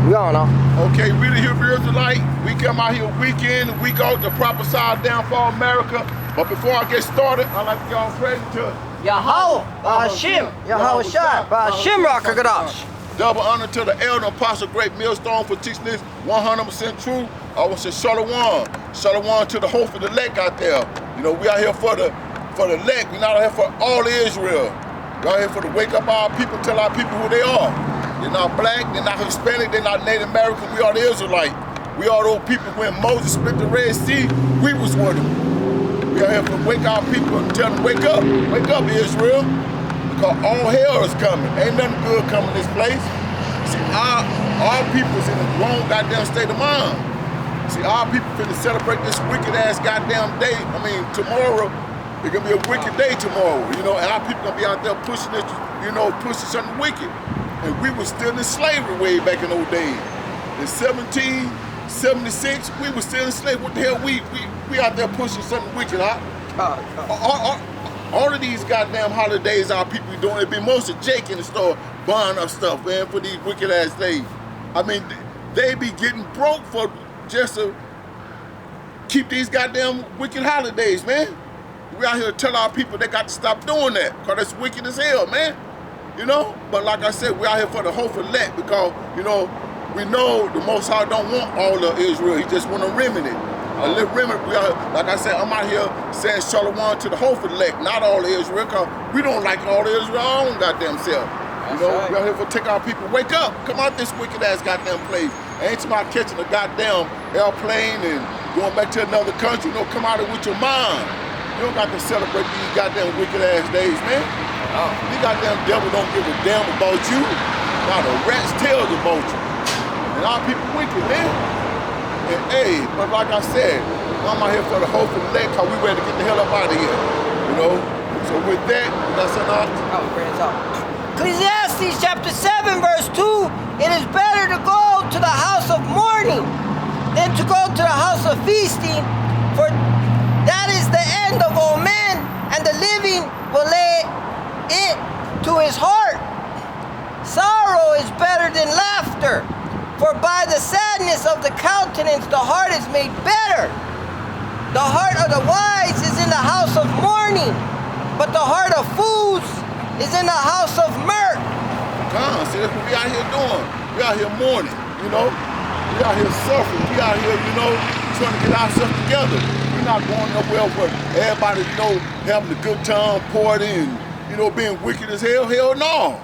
We on now. Okay, we the Hebrew Israelite. We come out here week in, week out to prophesy downfall America. But before I get started, I'd like to give all praise to Yahweh, Ba'ashim, Yahweh Shai, Ba'ashim Rakagadash. Double honor to the elder apostle, great millstone, for teaching this 100% true. I want to say Shalom. Shalom to the host of the elect out there. You know, we out here for the elect. We're not out here for all Israel. We're out here for to wake up our people, tell our people who they are. They're not black, they're not Hispanic, they're not Native American. We are the Israelite. We are those people when Moses split the Red Sea, we was with them. We are here to wake our people and tell them, wake up Israel. Because all hell is coming. Ain't nothing good coming this place. See, our people's in a wrong goddamn state of mind. See, our people finna celebrate this wicked ass goddamn day. I mean, tomorrow, it's gonna be a wicked day tomorrow, you know, and our people gonna be out there pushing this, you know, pushing something wicked. And we were still in slavery way back in those days. In 1776, we were still in slavery. What the hell, we out there pushing something wicked, huh? All of these goddamn holidays our people be doing, it be most of Jake in the store buying up stuff, man, for these wicked ass days. I mean, they be getting broke for just to keep these goddamn wicked holidays, man. We out here to tell our people they got to stop doing that, because it's wicked as hell, man. You know? But like I said, we out here for the hope of elect, because, you know, we know the Most High don't want all of Israel. He just want a remnant. A little remnant. We are, like I said, I'm out here saying Shalom to the hope of elect, not all of Israel, because we don't like all of Israel our own goddamn self. You know, right. We out here for take our people, wake up, come out this wicked ass goddamn place. Ain't somebody catching a goddamn airplane and going back to another country. You know, come out of it with your mind. You don't got to celebrate these goddamn wicked ass days, man. Oh. These goddamn devil don't give a damn about you. Not a rat's tails about you. And our people wicked, man. And hey, but like I said, I'm out here for the hope of the elect, because we ready to get the hell up out of here. You know? So with that, that's enough. Oh, praise God. Ecclesiastes chapter 7, verse 2. It is better to go to the house of mourning than to go to the house of feasting, for that is the end of all men, and the living will lay it to his heart. Sorrow is better than laughter, for by the sadness of the countenance the heart is made better. The heart of the wise is in the house of mourning, but the heart of fools is in the house of mirth. See, that's what we out here doing. We out here mourning, you know. We out here suffering. We out here, you know, trying to get ourselves together. We're not going nowhere where everybody, you know, having a good time, partying, you know, being wicked as hell. Hell no.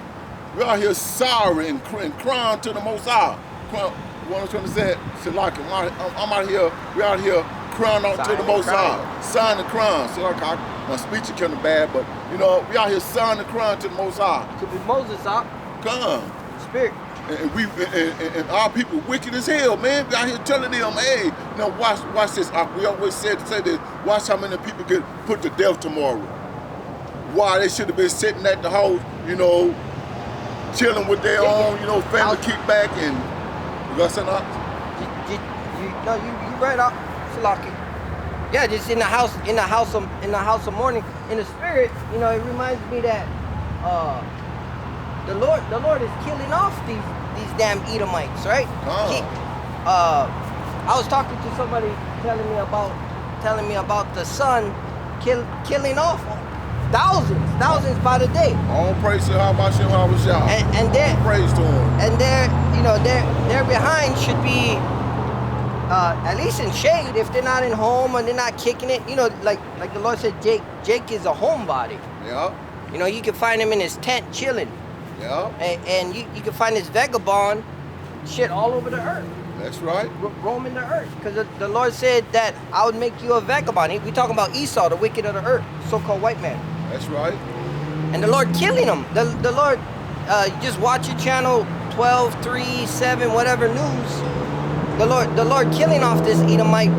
We're out here sorry and crying to the Most High. What I'm trying to say, like I'm out here, we're out here crying out to the Most High. Sighing and crying. So like my speech is kind of bad, but you know, we out here sighing and crying to the Most High. To be Moses, up. Come. Spirit. And our people wicked as hell, man. We out here telling them, hey, you know, watch this. We always say this, watch how many people get put to death tomorrow. Why they should have been sitting at the house, you know, chilling with their own, you know, family kickback and you got something up? You right up, Salaki. Yeah, just in the house of mourning, in the spirit. You know, it reminds me that the Lord is killing off these damn Edomites, right? I was talking to somebody telling me about the sun killing off thousands by the day. All praise to how about and praise to him. And their behind should be at least in shade if they're not in home and they're not kicking it. You know, like the Lord said, Jake is a homebody. Yeah. You know, you can find him in his tent chilling. Yeah. And you can find this vagabond shit all over the earth. That's right. Roaming the earth. Because the Lord said that I would make you a vagabond. We talking about Esau, the wicked of the earth, so-called white man. That's right. And the Lord killing them. The Lord, just watch your channel 12, 3, 7, whatever news. The Lord killing off this Edomite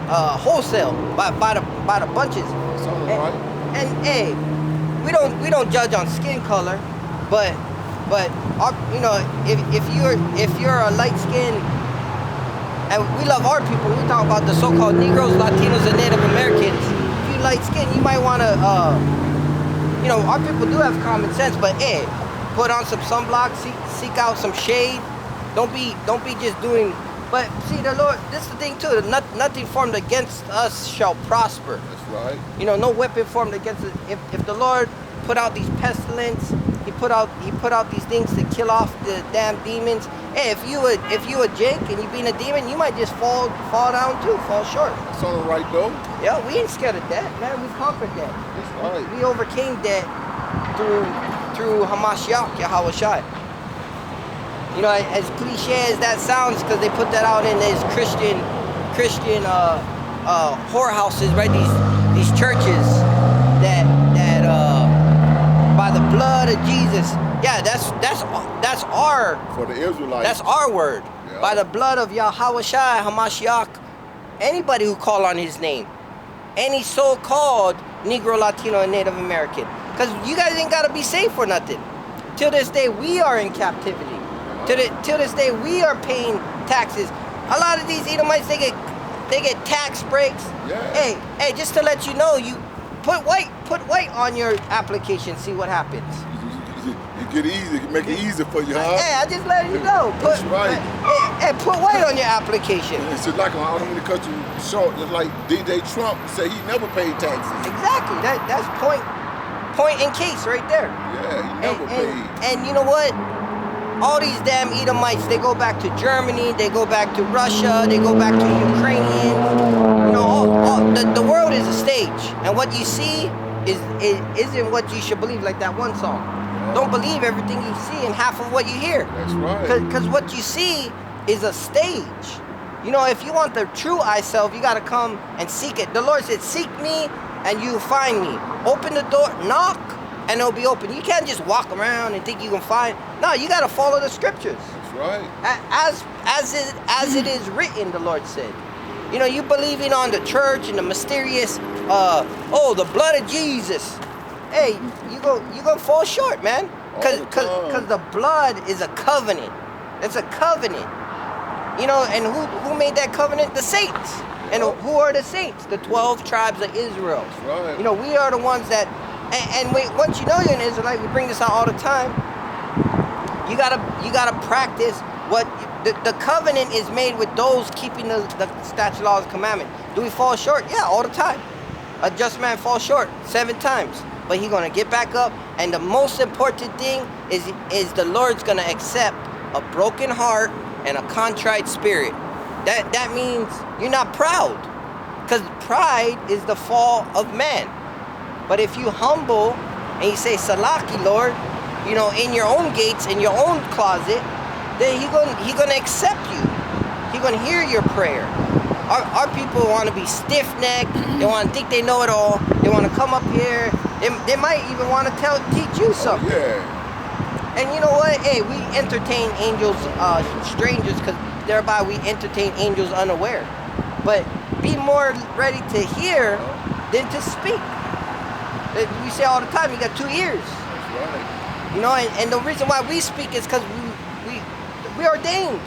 wholesale by the bunches. That's all right. And hey, we don't judge on skin color, but you know, if you're a light skin, and we love our people. We talk about the so-called Negroes, Latinos, and Native Americans. If you light skin, you might want to, you know, our people do have common sense, but hey, put on some sunblock, seek out some shade, Don't be just doing. But see, the Lord. This is the thing too. Nothing formed against us shall prosper. That's right. You know, no weapon formed against us. If the Lord put out these pestilence, He put out these things to kill off the damn demons. Hey, if you a Jake and you being a demon, you might just fall down too, fall short. That's all right though. Yeah, we ain't scared of death, man. We conquered death. That's right. We overcame death through Hamashiach, Yahweh Shai. You know, as cliche as that sounds, because they put that out in these Christian whorehouses, right? These churches that by the blood of Jesus. Yeah, that's our For the Israelites. that's our word. Yeah. By the blood of Yahweh Shai, Hamashiach, anybody who call on His name, any so-called Negro, Latino, and Native American, because you guys ain't gotta be saved for nothing. Till this day, we are in captivity. Till this day, we are paying taxes. A lot of these Edomites, they get tax breaks. Yeah. Hey, just to let you know, you put white on your application. See what happens. You get easy, make it easy for you, huh? Hey, I just let you know. That's right. Hey, put white on your application. It's just like, I don't mean to cut you short, just like DJ Trump said he never paid taxes. Exactly. That's point in case right there. Yeah, he never paid. And you know what? All these damn Edomites, they go back to Germany, they go back to Russia, they go back to Ukrainians. You know, the world is a stage, and what you see isn't what you should believe. Like that one song. Don't believe everything you see and half of what you hear. That's right. Because what you see is a stage. You know, if you want the true I self, you got to come and seek it. The Lord said, seek me and you'll find me. Open the door, knock, and it'll be open. You can't just walk around and think you can find. No, you got to follow the scriptures. That's right. As it is written, the Lord said. You know, you believing on the church and the mysterious, the blood of Jesus. Hey, you gonna fall short, man. Cause the blood is a covenant. It's a covenant. You know, and who made that covenant? The saints. And who are the saints? The 12 tribes of Israel. That's right. You know, we are the ones that. And once you know you're an Israelite, we bring this out all the time. You gotta practice what the covenant is made with those keeping the statute, laws, and commandments. Do we fall short? Yeah, all the time. A just man falls short 7 times, but he's gonna get back up. And the most important thing is the Lord's gonna accept a broken heart and a contrite spirit. That means you're not proud, because pride is the fall of man. But if you humble and you say, Salaki, Lord, you know, in your own gates, in your own closet, then he gonna accept you. He gonna hear your prayer. Our people want to be stiff-necked. They want to think they know it all. They want to come up here. They might even want to teach you something. Yeah. And you know what? Hey, we entertain angels, strangers, because thereby we entertain angels unaware. But be more ready to hear than to speak. We say all the time, you got 2 ears. That's right. You know, and the reason why we speak is because we ordained.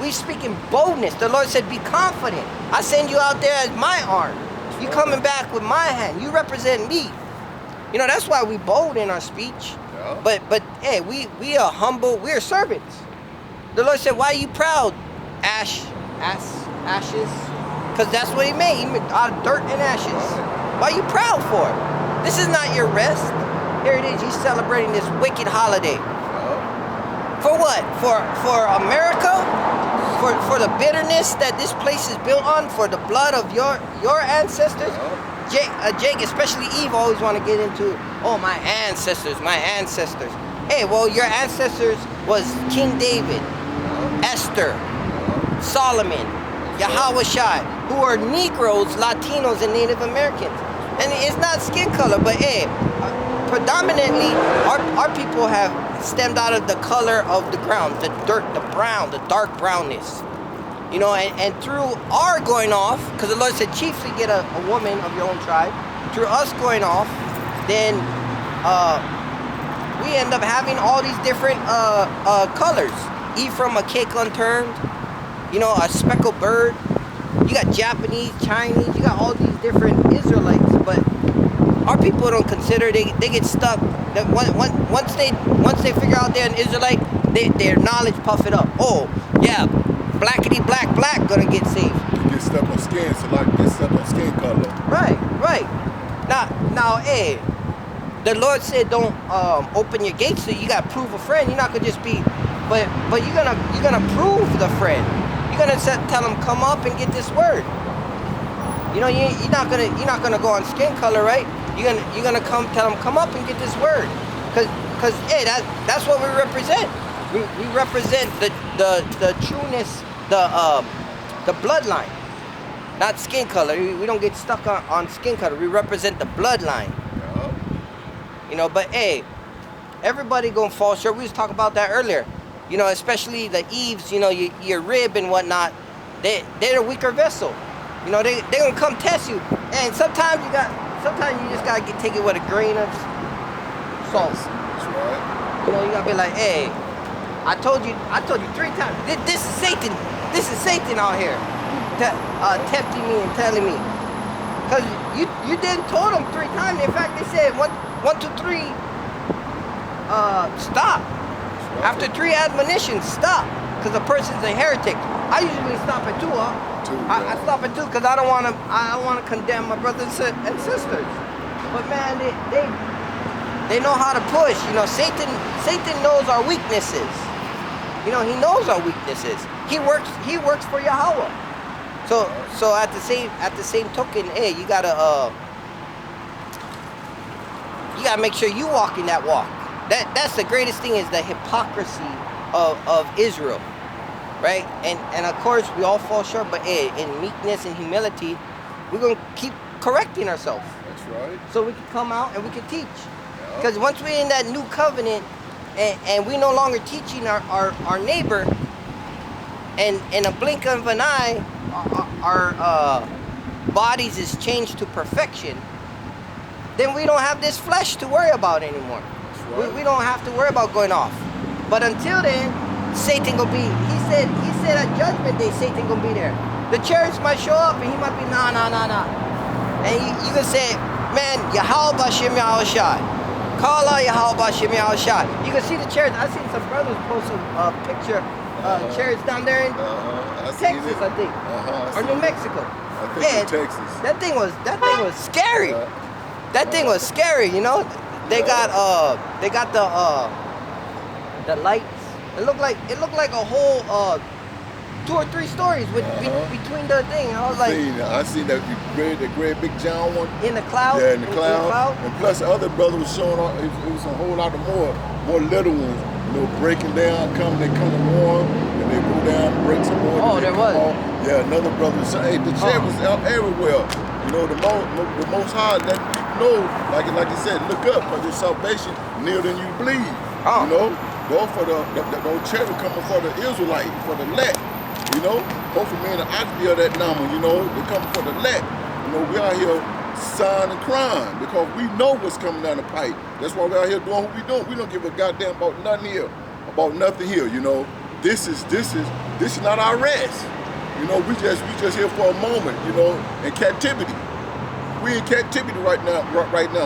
We speak in boldness. The Lord said, be confident. I send you out there as my arm. You coming back with my hand. You represent me. You know, that's why we bold in our speech. Yeah. But hey, we are humble. We're servants. The Lord said, why are you proud? Ashes. Because that's what He made. He made out of dirt and ashes. Why are you proud for? This is not your rest. Here it is. You celebrating this wicked holiday. Yeah. For what? For America? For the bitterness that this place is built on? For the blood of your ancestors? Jake, especially Eve, always want to get into, my ancestors. Hey, well, your ancestors was King David, Esther, Solomon, Yahweh Shai, who are Negroes, Latinos, and Native Americans. And it's not skin color, but hey, predominantly, our people have stemmed out of the color of the ground, the dirt, the brown, the dark brownness. You know, and through our going off, because the Lord said chiefly get a woman of your own tribe, through us going off, then we end up having all these different colors. Ephraim, a cake unturned, you know, a speckled bird. You got Japanese, Chinese, you got all these different Israelites, but our people don't consider, they get stuck. That once they figure out they're an Israelite, their knowledge puff it up. Oh, yeah, blackity black gonna get saved. You get stuck on skin, so like get stuck on skin color. Right. Now, hey, the Lord said don't open your gates, so you gotta prove a friend. You're not gonna just be, but you're gonna prove the friend. You're gonna tell them come up and get this word. You know, you're not gonna go on skin color, right? You're gonna tell them come up and get this word, cause hey, that's what we represent. We represent the trueness, the bloodline, not skin color. We don't get stuck on skin color. We represent the bloodline. Yeah. You know, but hey, everybody gonna fall short. We was talking about that earlier. You know, especially the Eves. You know, your rib and whatnot. They're a weaker vessel. You know, they gonna come test you, and sometimes you just gotta take it with a grain of salt. That's right. You know, you gotta be like, hey, I told you 3 times. This is Satan. This is Satan out here, tempting me and telling me. Cause you didn't told them 3 times. In fact, they said 1, 2, 3. Stop. Right. After 3 admonitions, stop. Cause the person's a heretic. I usually stop at 2. I stop at 2 because I don't want to condemn my brothers and sisters. But man, they know how to push. You know, Satan knows our weaknesses. You know, he knows our weaknesses. He works for Yahweh. So at the same token, hey, you gotta make sure you walk in that walk. That's the greatest thing, is the hypocrisy of Israel. Right? And of course we all fall short, but hey, in meekness and humility, we're gonna keep correcting ourselves. That's right. So we can come out and we can teach. Because once we're in that new covenant and we no longer teaching our neighbor, and in a blink of an eye, our bodies is changed to perfection, then we don't have this flesh to worry about anymore. That's right. We don't have to worry about going off. But until then, Satan gonna be, he said at judgment day, Satan gonna be there. The chariots might show up and he might be, nah. And you can say, man, Yahweh Bashem Yahushai. Call out Yahweh Bashem Yahushai. You can see the chariots. I've seen some brothers post a picture, chariots down there in Texas, I think. Or New Mexico. I think in Texas. That thing was scary. That thing was scary, you know? They got the lights. It looked like a whole 2 or 3 stories between the thing. I was like, I seen that the great big giant one in the cloud. Yeah, in the cloud. And plus the other brother was showing off. It was a whole lot of more little ones. You know, breaking down, they come to warm, and they go down, break some more. Oh, there was. Yeah, another brother was saying, hey, the chair was out everywhere. You know, the most high that people know, like you said, look up, because your salvation nearer than you bleed. You know, go for the cherry coming for the Israelite, for the elect. You know, hopefully me and the oxy of that number. You know, they coming for the elect. You know, we out here sighing and crying because we know what's coming down the pipe. That's why we're out here doing what we doing. We don't give a goddamn about nothing here. You know, this is not our rest. You know, we just here for a moment. You know, in captivity. We in captivity right now.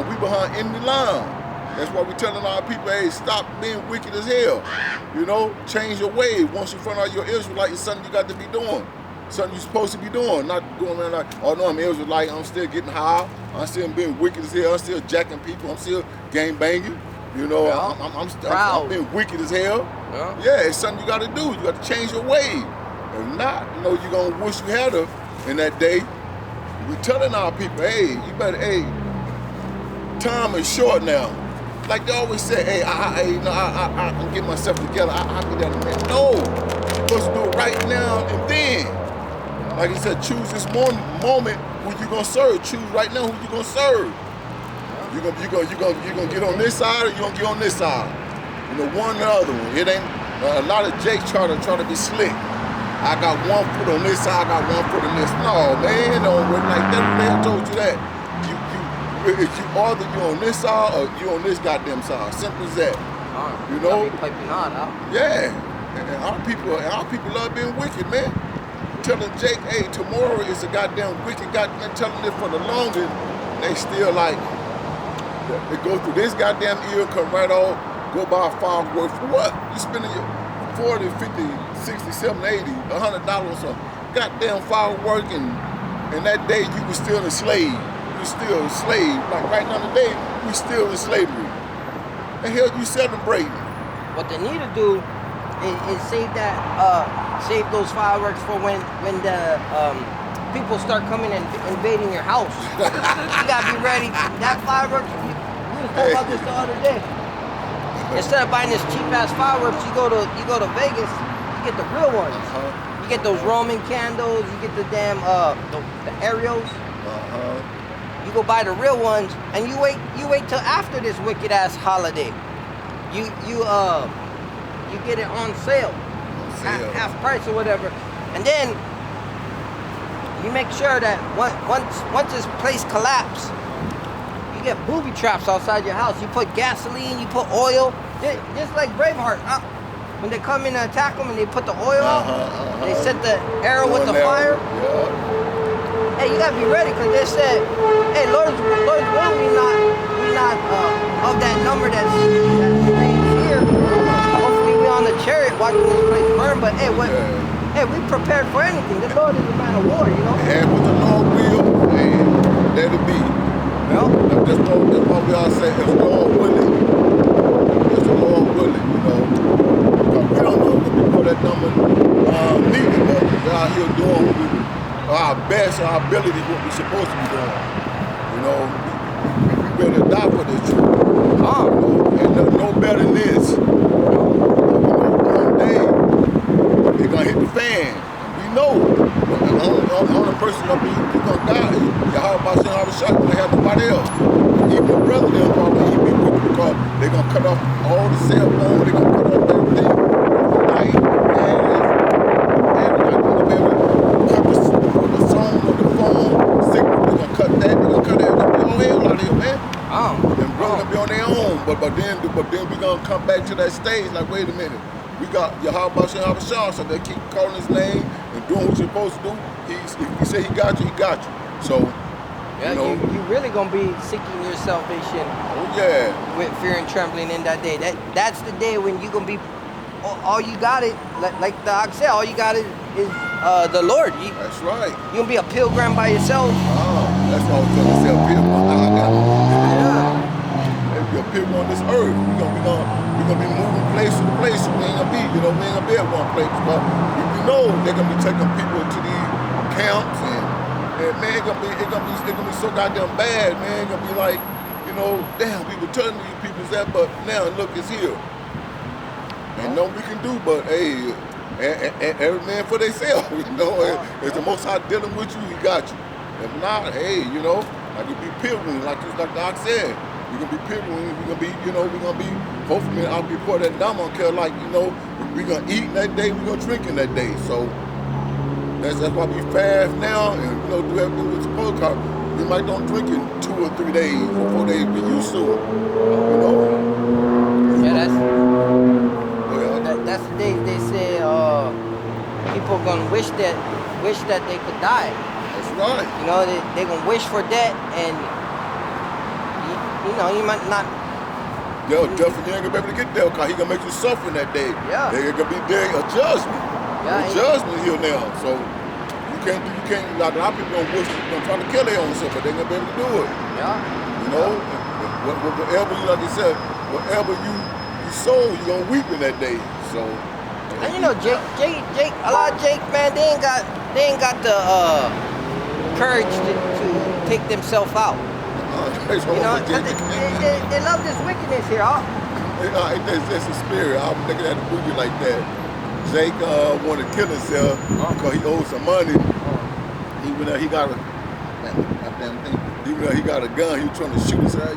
We behind enemy line. That's why we're telling our people, hey, stop being wicked as hell. You know, change your way. Once you find out you're Israelite, it's something you got to be doing. Something you're supposed to be doing. Not going around like, oh no, I'm Israelite, I'm still getting high. I'm still being wicked as hell. I'm still jacking people. I'm still gang banging. You know, I'm being wicked as hell. Yeah, it's something you got to do. You got to change your way. If not, you know, you're going to wish you had her in that day. We're telling our people, hey, you better, hey, time is short now. Like they always say, hey, I'm getting myself together. I'll be down the man. No, you're supposed to do it right now and then. Like he said, choose this moment who you gonna serve. Choose right now who you gonna serve. You gonna get on this side or you gonna get on this side. You know, one or the other one. It ain't a lot of Jakes try to be slick. I got 1 foot on this side, I got 1 foot on this. No, man, don't work like that. They told you that. If you either you on this side or you on this goddamn side, simple as that. You know? Yeah. And our people love being wicked, man. Telling Jake, hey, tomorrow is a goddamn wicked goddamn, telling it for the longest. They still like, they go through this goddamn ear, come right off, go by 5 words for what? You spending your 40, 50, 60, 70, 80, $100 or goddamn firework, and that day you were still enslaved. You were still a slave. Like right now today, we still in slavery. The hell you celebrating? What they need to do is save those fireworks for when the people start coming and invading your house. You gotta be ready. That fireworks. We was talking about this the other day. Instead of buying this cheap ass fireworks, you go to Vegas. You get the real ones. You get those Roman candles. You get the damn the aerials. You go buy the real ones, and you wait till after this wicked ass holiday. You get it on sale, half price or whatever, and then you make sure that once this place collapse, you get booby traps outside your house. You put gasoline, you put oil, just like Braveheart. When they come in to attack them and they put the oil out, they set the arrow with the fire. Hey, you gotta be ready, because they said, hey, Lord's will, we not of that number that's here. Hopefully we on the chariot watching this place burn, but hey, hey, we prepared for anything. The Lord is a man of war, you know? And with the Lord will, and let it be. Well, that's what we all say, it's the Lord willing. It's the Lord willing, you know. We don't know before that number needed, but we're out here doing our best, our ability, what we're supposed to be doing. You know, we better die for this truth. You know, and no better than this. You know, one day, they're gonna hit the fan. We know. The only person gonna die is Yahweh Shem Havashah. They have nobody else. Even the president probably even be with them, because they're gonna cut off all the cell phones, they're gonna cut off everything. Light, gas, everything. They're gonna be able to cut the song on the phone, signal, they're gonna cut that, they're gonna cut everything. Be on hell out here, man. Them brothers gonna be on their own, but then we gonna come back to that stage like, wait a minute. We got Yahweh Shem Havashah, so they keep calling his name and doing what you're supposed to do. If he say he got you, he got you. So, yeah, you really gonna be seeking your salvation. Oh yeah. With fear and trembling in that day. That's the day when you gonna be. All you got it, like the ox said, all you got is the Lord. That's right. You gonna be a pilgrim by yourself. That's why I was trying to say a pilgrim. If you're a pilgrim on this earth, we're gonna be moving place to place. We ain't gonna be, we ain't gonna be at one place. But we know they're gonna be taking people to these camps, and man, it's gonna be so goddamn bad, man. It's gonna be like, damn, we were telling these people that, but now look, it's here. Ain't nothing we can do, but hey, every man for themselves, If the Most High dealing with you, he got you. If not, hey, like you be pilgrim, like Doc said, we're gonna be pilgrim, we're gonna be, hopefully I'll be part of that number, because we're gonna eat that day, we're gonna drink in that day. So that's why we fast now, and do everything we're supposed to. We might don't drink in 2 or 3 days or 4 days, we used to it. Yeah, that's the day they say people are gonna wish that they could die. That's right. They're gonna wish for that, and you might not. Yo, definitely ain't gonna be able to get there, because he gonna make you suffer in that day. Yeah. There's gonna be a judgment. Yeah, a judgment here now. So you can't. Like, a lot of people gonna try to kill their own self, but they're gonna be able to do it. Yeah. Whatever you, like you said, whatever you sow, you gonna weep in that day. So. And Jake, a lot of Jake, man, they ain't got the courage to take themselves out. They love this wickedness here. It's a spirit. I'm looking at the movie like that. Jake wanted to kill himself because he owed some money. Even though he got a gun, he was trying to shoot himself.